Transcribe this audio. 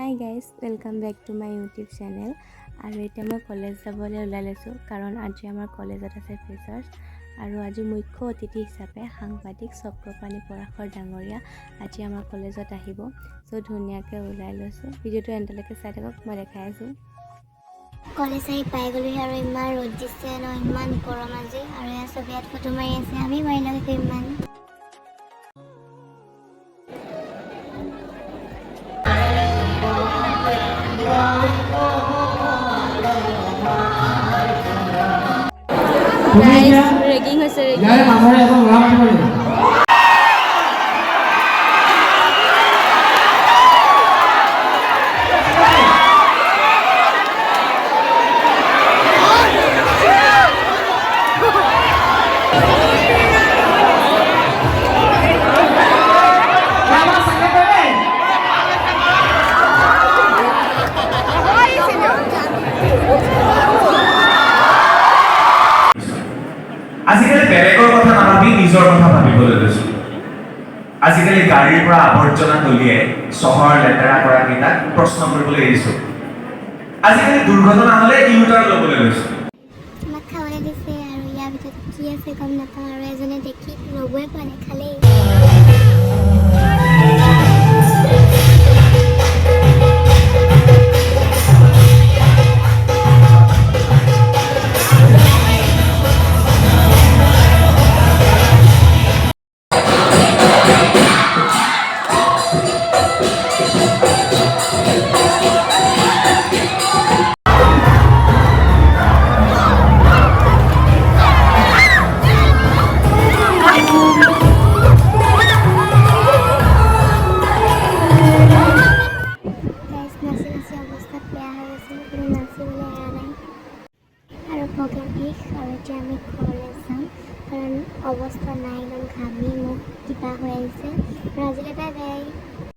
High guys, welcome back to my YouTube channel. আৰু এতিয়া মই কলেজ যাবলৈ ওলাই লৈছোঁ কাৰণ আজি আমাৰ কলেজত আছে ফ্ৰেছাৰ্ছ। আৰু আজি মুখ্য অতিথি হিচাপে সাংবাদিক চক্ৰপাণি পৰাশৰ ডাঙৰীয়া আজি আমাৰ কলেজত আহিব। চ' ধুনীয়াকৈ ওলাই লৈছোঁ। ভিডিঅ'টো এণ্ডলৈকে চাই থাকক, মই দেখাই আছোঁ। কলেজ আহি পাই গ'লোহি আৰু ইমান ৰ'দ দিছে ন, ইমান গৰম আজি। আৰু এয়া চবে ইয়াত ফটো মাৰি আছে, আমি মাৰি লওঁ ইমান। ৰেগিং হৈছে, আজিকালি বেলেগৰ কথা নাভাবি নিজৰ কথা ভাবিবলৈ লৈছোঁ। আজিকালি গাড়ীৰ পৰা আৱৰ্জনা দলিয়াই চহৰ লেতেৰা কৰা কেইটাক প্ৰশ্ন কৰিবলৈ এৰিছোঁ। আজিকালি দুৰ্ঘটনা হ'লে ইউটাৰ্ণ ল'বলৈ লৈছোঁ। আমাক খাবলৈ দিছে আৰু ইয়াৰ ভিতৰত কি আছে গম নাপাওঁ। আৰু এজনে দেখি ৰ'বই পোৱা নাই, খালেই। নাচি নাচি অৱস্থা বেয়া হৈ গৈছিল, কিন্তু নাচিবলৈ এৰা নাই। আৰু ভগে বিষ। আৰু এতিয়া আমি ঘৰলৈ যাম কাৰণ অৱস্থা নাই, একদম ঘামি মুখ কিবা হৈ আহিছে। আৰু আজিলৈ বাই বাই।